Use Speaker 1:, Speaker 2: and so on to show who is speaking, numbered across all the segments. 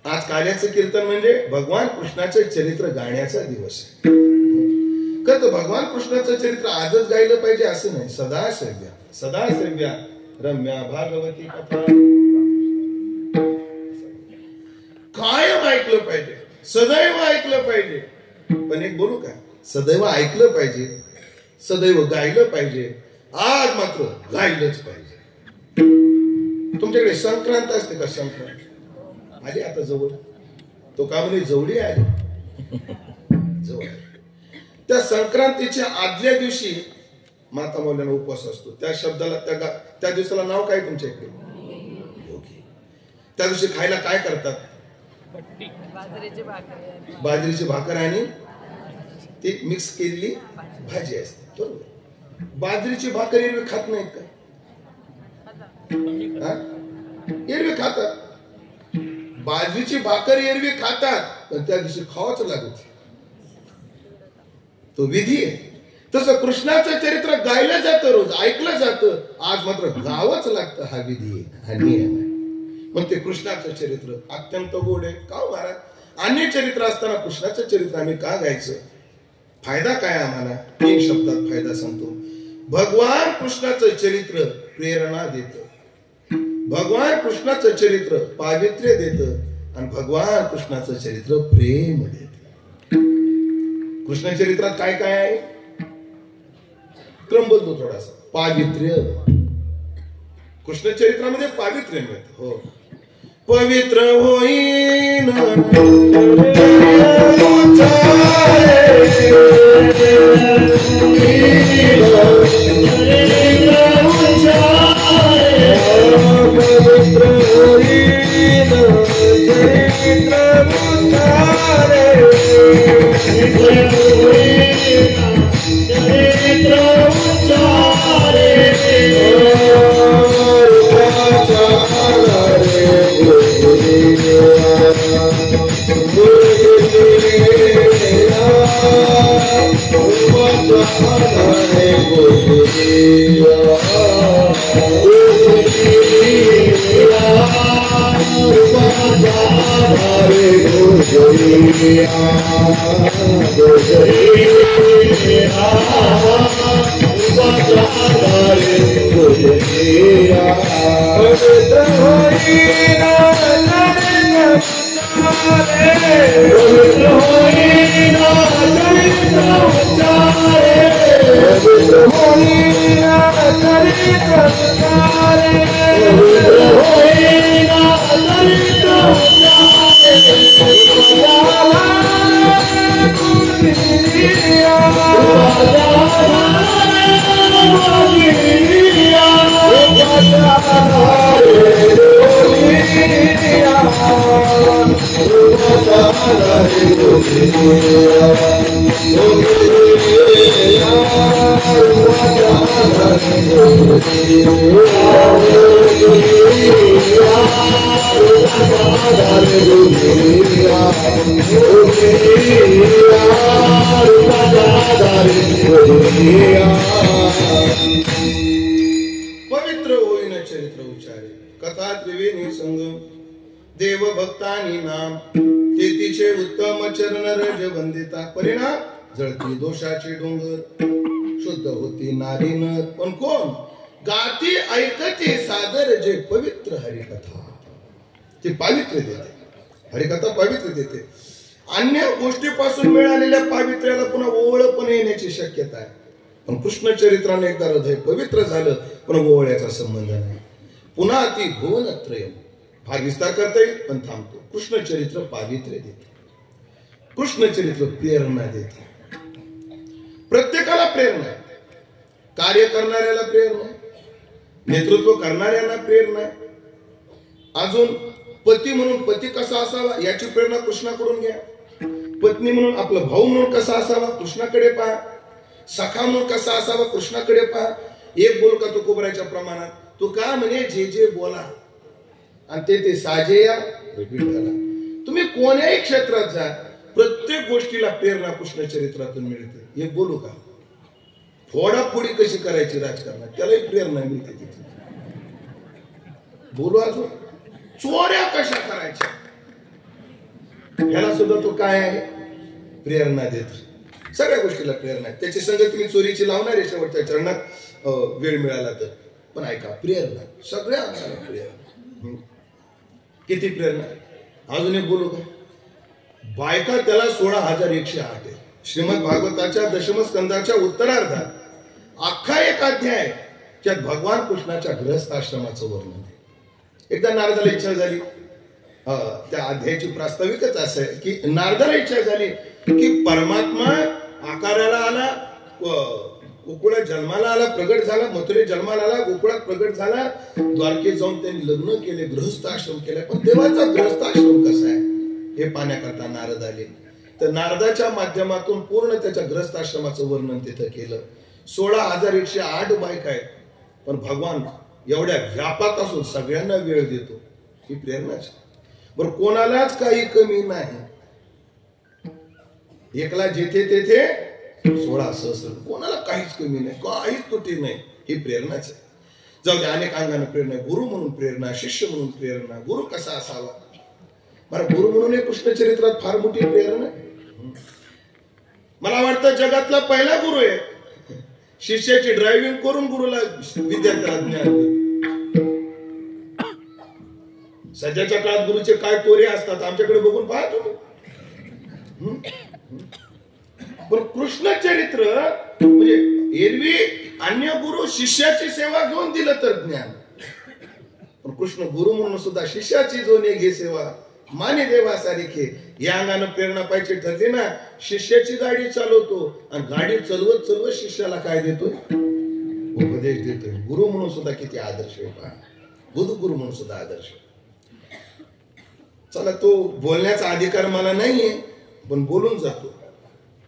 Speaker 1: आज कार्याचं कीर्तन म्हणजे भगवान कृष्णाचे चरित्र गाण्याचा दिवस आहे. तर भगवान कृष्णाचं चरित्र आजच गायलं पाहिजे असं नाही. सदा सेव्या रम्या भागवती कथा कायम ऐकलं पाहिजे, सदैव ऐकलं पाहिजे. पण एक बोलू का, सदैव ऐकलं पाहिजे, सदैव गायलं पाहिजे, आज मात्र गायलंच पाहिजे. तुमच्याकडे संक्रांत असते का? संक्रांत आली आता जवळ, तो का म्हणे जवळी आली जवळ. त्या संक्रांतीच्या आदल्या दिवशी माता मौल्यांना उपवास असतो. त्या शब्दाला त्या दिवसाला नाव काय तुमच्या इकडे? भोगी. त्या दिवशी खायला काय करतात? बाजरीची भाकर आणि ती मिक्स केलेली भाजी असते. बरोबर. बाजरीची भाकर एरवी खात नाहीत का? एरवी खातात. बाजरीची भाकर एरवी खातात, पण त्या दिवशी खावाच लागत. तो विधी आहे. तसं कृष्णाचं चरित्र गायलं जातं, रोज ऐकलं जातं, आज मात्र गावच लागतं. हा विधी आहे, हा नियम आहे. पण ते कृष्णाचं चरित्र अत्यंत गोड आहे. का महाराज? अन्य चरित्र असताना कृष्णाचं चरित्र आम्ही का गायचं? फायदा काय आम्हाला? 3 शब्दात फायदा सांगतो. भगवान कृष्णाचं चरित्र प्रेरणा देतं, भगवान कृष्णाचं चरित्र पावित्र्य देतं, आणि भगवान कृष्णाचं चरित्र प्रेम देतं. कृष्ण चरित्रात काय काय आहे? क्रम बदलतो थोडासा. पावित्र्य. कृष्ण चरित्रामध्ये पावित्र्य मिळतं. हो. पवित्र होईन पवित्र होईन चरित्र उच्चारे कथा त्रिवेणी संग देव भक्तानी नाम तेतीचे उत्तम चरण रज वंदिता परिणाम जळती दोषाचे डोंगर शुद्ध होती नारी नर. पण कोण गाती ऐकते सादर जे पवित्र हरिकथा. ते पावित्र्य देते. हरिकथा पावित्र्य देते. अन्य गोष्टीपासून मिळालेल्या पावित्र्याला पुन्हा ओवळपणे येण्याची शक्यता आहे. पण कृष्ण चरित्राने एकदा हृदय पवित्र झालं, पण ओवळ्याचा संबंध नाही. पुन्हा ती भुवनत्रयम. फार विस्तार करता येईल, पण थांबतो. कृष्ण चरित्र पावित्र्य देते. कृष्ण चरित्र प्रेरणा देते. प्रत्येकाला प्रेरणा आहे. कार्य करणाऱ्याला प्रेरणा आहे, नेतृत्व करणाऱ्यांना प्रेरणा आहे. अजून पती म्हणून पती कसा असावा याची प्रेरणा कृष्णाकडून घ्या. पत्नी म्हणून आपला भाऊ म्हणून कसा असावा कृष्णाकडे पहा. सखा म्हणून कसा असावा कृष्णाकडे पहा. एक बोल का तुकोबराच्या प्रमाणात तो का म्हणे जे जे बोला आणि ते साजे या विठ्ठला. तुम्ही कोण्याही क्षेत्रात जा, प्रत्येक गोष्टीला प्रेरणा कृष्ण चरित्रातून मिळते. हे बोलू का, फोडाफोडी कशी करायची राजकारणात त्यालाही प्रेरणा मिळते तिथे. बोलू अजून चोऱ्या कशा करायच्या ह्याला सुद्धा तो काय आहे, प्रेरणा देतो. सगळ्या गोष्टीला प्रेरणा आहे. त्याची संगत तुम्ही चोरीची लावणार आहे शेवटच्या चरणात वेळ मिळाला तर. पण ऐका, प्रेरणा सगळ्या अंगाला प्रेरणा. किती प्रेरणा. अजून एक बोलू का? बायका त्याला 16,108 आहे. श्रीमद भागवताच्या दशम स्कंदाच्या उत्तरार्धात अख्खा एक अध्याय त्यात भगवान कृष्णाच्या गृहस्थाश्रमाचं वर्णन आहे. एकदा नारदाला इच्छा झाली, त्या अध्यायाची प्रास्ताविकच असं आहे की नारदाला इच्छा झाली की परमात्मा आकाराला आला, गोकुळात जन्माला आला, प्रगट झाला, मथुरेत जन्माला आला, गोकुळात प्रगट झाला, द्वारकेत जाऊन त्यांनी लग्न केले, गृहस्थाश्रम केला. पण देवाचा गृहस्थाश्रम कसा आहे हे पाहण्याकरता नारद आले. तर नारदाच्या माध्यमातून पूर्ण त्याच्या गृहस्थाश्रमाचं वर्णन तिथं केलं. 16,108 बायका आहेत, पण भगवान एवढ्या व्यापात असून सगळ्यांना वेळ देतो. ही प्रेरणाच. बरं, कोणालाच काही कमी नाही. एकला जेथे तेथे 16 सहस्र. कोणाला काहीच कमी नाही, काहीच तुटी नाही. ही प्रेरणाच आहे. जाऊ दे, अनेक अंगाने प्रेरणा. गुरु म्हणून प्रेरणा, शिष्य म्हणून प्रेरणा. गुरु कसा असावा? बरं, गुरु म्हणून कृष्ण चरित्रात फार मोठी प्रेरणा. मला वाटतं जगातला पहिला गुरु आहे. शिष्याची ड्रायव्हिंग करून गुरुला विद्यार्थ्याला ज्ञान देतो. सध्याच्या काळात गुरुचे काय तोरे असतात आमच्याकडे बघून पाहतो. पण कृष्ण चरित्र म्हणजे एरवी अन्य गुरु शिष्याची सेवा घेऊन दिलं तर ज्ञान, पण कृष्ण गुरु म्हणून सुद्धा शिष्याची जो घे सेवा माने देवा सारिखे. या अंगानं प्रेरणा पाहिजे ठरली ना, शिष्याची गाडी चालवतो आणि गाडी चालवत चालवत शिष्याला काय देतोय, उपदेश देतोय. गुरु म्हणून सुद्धा किती आदर्श आहे पहा. गुरु म्हणून सुद्धा आदर्श. चला, तो बोलण्याचा अधिकार मला नाहीये, पण बोलून जातो.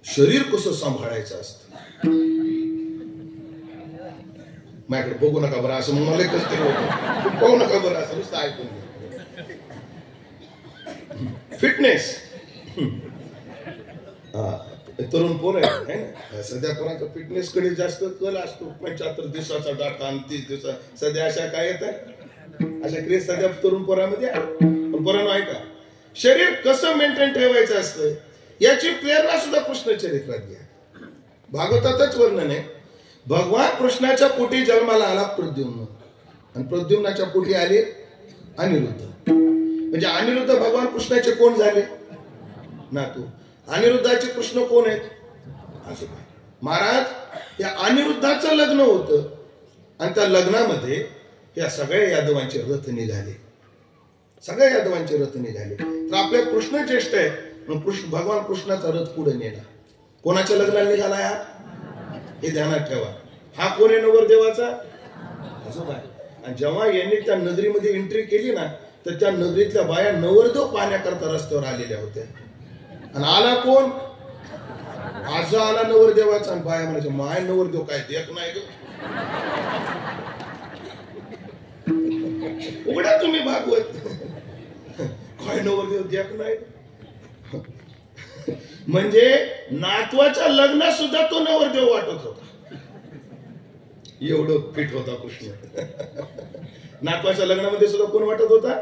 Speaker 1: शरीर कसं सांभाळायचं असतं. माझ्याकडे बघू नका बरं, असं मला कसं तरी होतं. पाहू नका बरं, असं नुसतं ऐकून घ्या. फिटनेस. तरुण पोर आहे ना, सध्या पोरांचा फिटनेस कडे जास्त कल असतो. 75 दिवसाचा डाटा आणि 30 दिवसा. सध्या अशा काय येत आहे, अशा क्रेज सध्या तरुण पोरामध्ये आहे. पण पोरांनो ऐका, शरीर कसं मेंटेन ठेवायचं असतं याची प्रेरणा सुद्धा कृष्ण चरित्रात घ्या. भागवतातच वर्णन आहे. भगवान कृष्णाच्या पोटी जन्माला आला प्रद्युम्न, आणि प्रद्युम्नाच्या पोटी आले अनिरुद्ध. म्हणजे अनिरुद्ध भगवान कृष्णाचे कोण झाले, नातू. अनिरुद्धाचे कृष्ण कोण आहेत, आजोबा. महाराज, या अनिरुद्धाचं लग्न होतं आणि त्या लग्नामध्ये या सगळ्या यादवांचे रथ निघाले. सगळ्या यादवांचे रथ निघाले. तर आपल्या कृष्ण ज्येष्ठ आहे, भगवान कृष्णाचा रथ पुढे नेला. कोणाच्या लग्नाला निघाला हा, हे ध्यानात ठेवा. हा कोण आहे, नवरदेवाचा आजोबा. आणि जेव्हा यांनी त्या नगरीमध्ये एंट्री केली ना, तर त्या नगरीतल्या बाया नवरदेव पाहण्याकरता रस्त्यावर आलेल्या होत्या. आणि आला कोण, आज आला नवरदेवाचा. आणि बाया म्हणायच्या, माय नवरदेव काय देख नाही ग. उघडा तुम्ही भागवत, काय नवरदेव देख नाही. म्हणजे नातवाच्या लग्नात सुद्धा तो नवरदेव वाटत होता. एवढं फिट होता कृष्ण. नातवाच्या लग्नामध्ये सुद्धा कोण वाटत होता,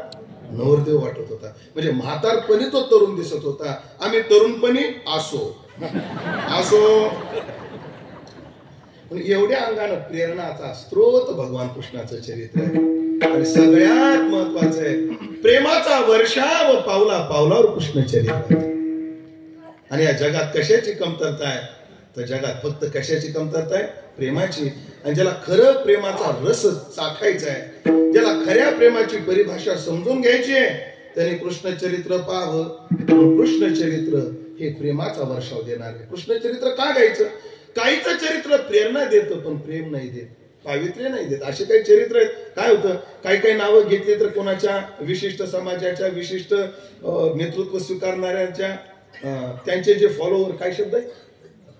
Speaker 1: नवरदेव वाटत होता. म्हणजे म्हातारपणी तो तरुण दिसत होता. आम्ही तरुणपणी असो. पण एवढ्या अंगानं प्रेरणाचा स्त्रोत भगवान कृष्णाचं चरित्र आहे. आणि सगळ्यात महत्वाचं आहे, प्रेमाचा वर्षाव पावला पावलावर कृष्ण चरित्र. आणि या जगात कशाची कमतरता आहे, तर जगात फक्त कशाची कमतरता आहे, प्रेमाची. आणि ज्याला खरं प्रेमाचा रस चाखायचा आहे, ज्याला खऱ्या प्रेमाची परिभाषा समजून घ्यायची आहे, त्याने कृष्ण चरित्र पाहावं. कृष्ण चरित्र हे प्रेमाचा वर्षाव देणार आहे. कृष्ण चरित्र का गायचं? काहीच चरित्र प्रेरणा देतं पण प्रेम नाही देत, पावित्र्य नाही देत. असे काही चरित्र आहेत. काय होतं, काही काही नावं घेतली तर कोणाच्या विशिष्ट समाजाच्या, विशिष्ट नेतृत्व स्वीकारणाऱ्यांच्या, त्यांचे जे फॉलोवर, काय शब्द आहे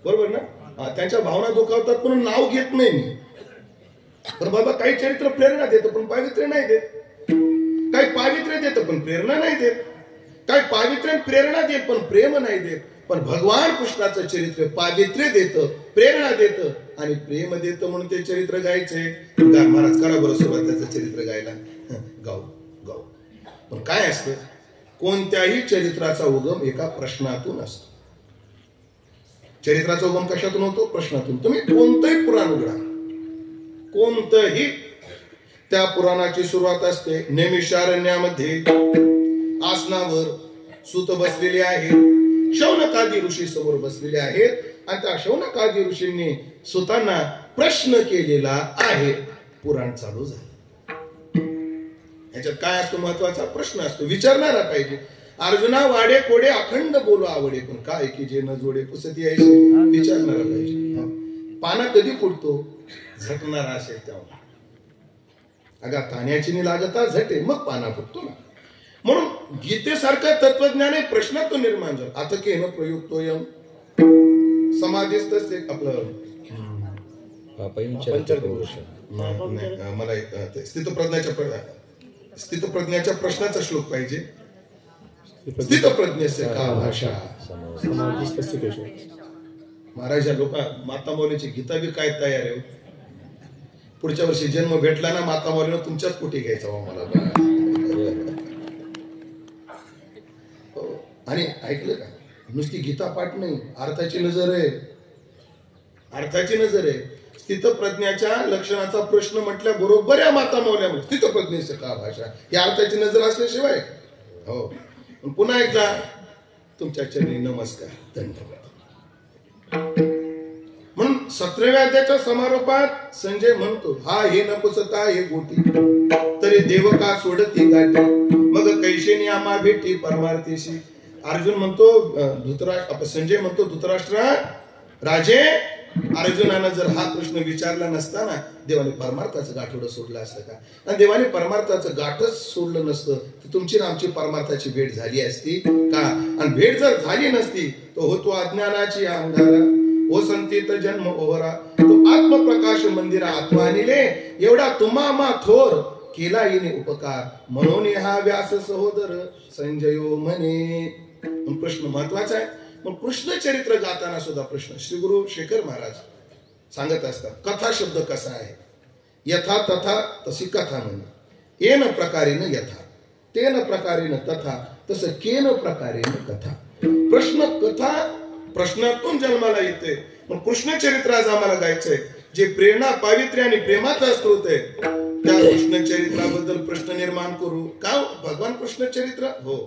Speaker 1: बरोबर ना, त्यांच्या भावना दुखावतात म्हणून नाव घेत नाही मी. पण बाबा, काही चरित्र प्रेरणा देतं पण पावित्र्य नाही देत. काही पावित्र्य देतं पण प्रेरणा नाही देत. काही पावित्र्य प्रेरणा देत पण प्रेम नाही देत. पण भगवान कृष्णाचं चरित्र पावित्र्य देतं, प्रेरणा देतं आणि प्रेम देतं. म्हणून ते चरित्र गायचे. महाराज करा बरं सुरुवात त्याचं चरित्र गायला. गाऊ. पण काय असतं, कोणत्याही चरित्राचा उगम एका प्रश्नातून असतो. चरित्राचा उगम कशातून होतो? प्रश्नातून. तुम्ही कोणतंही पुराण उघडा, कोणतंही, त्या पुराणाची सुरुवात असते नैमिषारण्यामध्ये आसनावर सूत बसलेले आहेत, शौनकादी ऋषी समोर बसलेले आहेत आणि त्या शौनकादी ऋषींनी सुतांना प्रश्न केलेला आहे. पुराण चालू झालं. याच्यात काय असतो? महत्वाचा प्रश्न असतो, विचारणारा पाहिजे. अर्जुना वाडे कोडे अखंड बोलू आवडे, पण काय की जे न जोडे पुसती यायचे, विचारणारा पाहिजे. पाना कधी फुटतो? झटणारा असेल तेव्हा. अगा ताण्याची नि लागता झटे, मग पाना फुटतो ना. म्हणून गीतेसारखं तत्वज्ञान हे प्रश्नातून निर्माण झालं. आता केन प्रयुक्तोयम समाधीस्थच आपलं मला स्थितप्रज्ञाच्या प्रश्नाचा श्लोक पाहिजे. स्थितप्रज्ञेचे का भाषा. महाराज लोक माता मौलीची गीता बी काय तयार आहे. पुढच्या वर्षी जन्म भेटला ना माता मौलीनं तुमच्याच पोटी घ्यायचा मला. आणि ऐकलं का? नुसती गीता पाठ नाही, अर्थाची नजर आहे. अर्थाची नजर आहे. स्थितप्रज्ञाच्या लक्षणाचा प्रश्न म्हटल्या बरोबर या माता मौल्यामध्ये स्थितप्रज्ञेचे का भाषा, या अर्थाची नजर असल्याशिवाय. हो, पुन्हा एकदा तुमच्या चरणी नमस्कार, धन्यवाद. म्हणून 17व्या अध्यायाच्या समारोपात संजय म्हणतो, हा हे नपुसता हे गोटी तरी देव का सोडती गाठी, मग कैशेनी आम्हा भेटी परमार्थीशी. अर्जुन म्हणतो संजय म्हणतो धृतराष्ट्रा राजे, अर्जुनानं जर हा प्रश्न विचारला नसता ना, देवाने परमार्थाचं गाठोडं सोडलं असतं का? आणि देवाने परमार्थाचं गाठच सोडलं नसतं तर तुमची ना आमची परमार्थाची भेट झाली असती का? आणि भेट जर झाली नसती तो होतो अज्ञानाची अंधारा, ओ संतीत जन्म ओहरा, तो आत्मप्रकाश मंदिरा आत्मा आणले, एवढा तुम्हा थोर केला येणे उपकार, म्हणून हा व्यास सहोदर संजयो म्हणे. प्रश्न महत्वाचा आहे. मग कृष्ण चरित्र गाताना सुद्धा प्रश्न श्री गुरु शेखर महाराज सांगत असतात, कथा शब्द कसा आहे? यथा तथा तशी कथा म्हणे, येन प्रकारेन यथा, तेन प्रकारेन तथा, तसं केन प्रकारेन कथा. प्रश्न कथा प्रश्नातून जन्माला येते. पण कृष्ण चरित्र आज आम्हाला गायचंय, जे प्रेरणा पावित्र्य आणि प्रेमाचा स्त्रोत आहे. त्या कृष्ण चरित्राबद्दल प्रश्न निर्माण करू का? भगवान कृष्ण चरित्र हो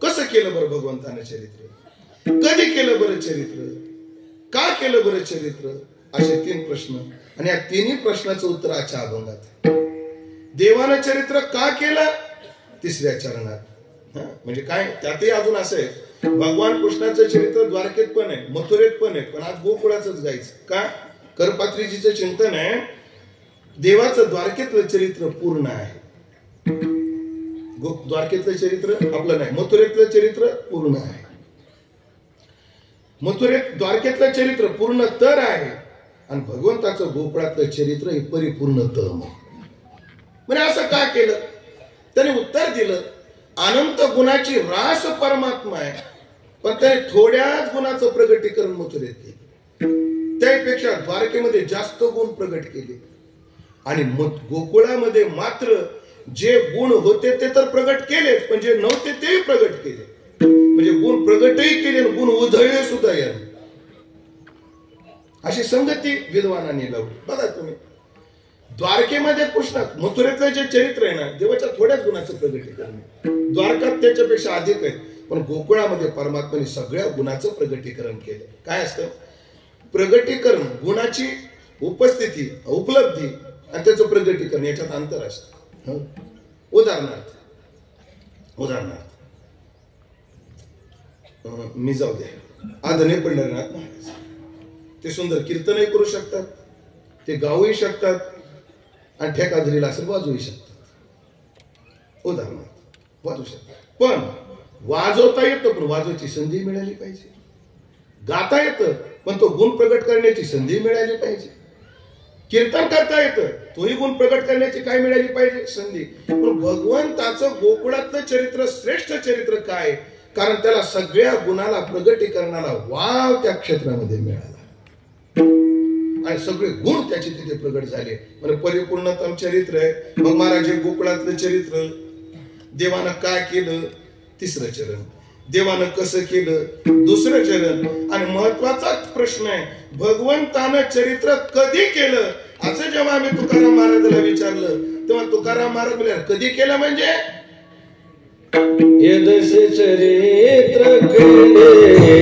Speaker 1: कसं केलं बरं भगवंतानं चरित्र? कधी केलं बरं चरित्र? का केलं बरं चरित्र? असे 3 प्रश्न. आणि या 3ही प्रश्नाचं उत्तर आजच्या अभंगात. देवानं चरित्र का केलं? 3ऱ्या चरणात. म्हणजे काय त्यातही अजून असं आहे, भगवान कृष्णाचं चरित्र द्वारकेत पण आहे, मथुरेत पण आहे, पण आज गोकुळाचंच गायचं का? करपात्रीजीचं चिंतन आहे, देवाचं द्वारकेतलं चरित्र पूर्ण आहे. द्वारकेतलं चरित्र आपलं नाही, मथुरेतलं चरित्र पूर्ण आहे. मथुरेत द्वारकेतलं चरित्र पूर्ण तर आहे आणि भगवंताचं गोकुळातलं चरित्र हे परिपूर्ण तम. म्हणजे असं का केलं? त्याने उत्तर दिलं, अनंत गुणाची रास परमात्मा आहे, पण त्याने थोड्याच गुणाचं प्रगटीकरण मथुरेत केलं. त्यापेक्षा द्वारकेमध्ये जास्त गुण प्रगट केले आणि गोकुळामध्ये मात्र जे गुण होते ते तर प्रगट केलेच, पण जे नव्हते तेही प्रगट केले. म्हणजे गुण प्रगटही केले, गुण उधळले सुद्धा या. अशी संगती विद्वानांनी लावली. बघा तुम्ही द्वारकेमध्ये कृष्ण, मथुरेतलं जे चरित्र आहे ना, देवाच्या थोड्याच गुणाचं प्रगटीकरण. द्वारकात त्याच्यापेक्षा अधिक आहे, पण गोकुळामध्ये परमात्म्याने सगळ्या गुणाचं प्रगटीकरण केलं. काय असतं प्रगटीकरण? गुणाची उपस्थिती, उपलब्धी आणि त्याचं प्रगटीकरण याच्यात अंतर असतं. उदाहरणार्थ मी जाऊ द्या, आदरणीय पंढरीनाथ महाराज ते सुंदर कीर्तनही करू शकतात, ते गाऊही शकतात आणि ठेकाधरीला असेल वाजवूही शकतात. उदाहरणार्थ वाजवू शकतात, पण वाजवता येतं, पण वाजवायची संधी मिळाली पाहिजे. गाता येतं, पण तो गुण प्रगट करण्याची संधी मिळाली पाहिजे. कीर्तन करता येतं, तोही गुण प्रगट करण्याची काय मिळाली पाहिजे? संधी. पण भगवंताचं गोकुळातलं चरित्र श्रेष्ठ चरित्र काय? कारण त्याला सगळ्या गुणाला प्रगटीकरणाला वाव त्या क्षेत्रामध्ये मिळाला आणि सगळे गुण त्याचे तिथे प्रगट झाले. म्हणजे परिपूर्णतम चरित्र आहे. मग महाराज गोकुळातलं चरित्र देवानं काय केलं तिसरं चरण. देवानं कसं केलं दुसरं चरण. आणि महत्वाचा प्रश्न आहे, भगवंतानं चरित्र कधी केलं असं जेव्हा आम्ही तुकाराम महाराजाला विचारलं तेव्हा तुकाराम महाराज बोलले कधी केलं म्हणजे
Speaker 2: यदसे चरित्र केले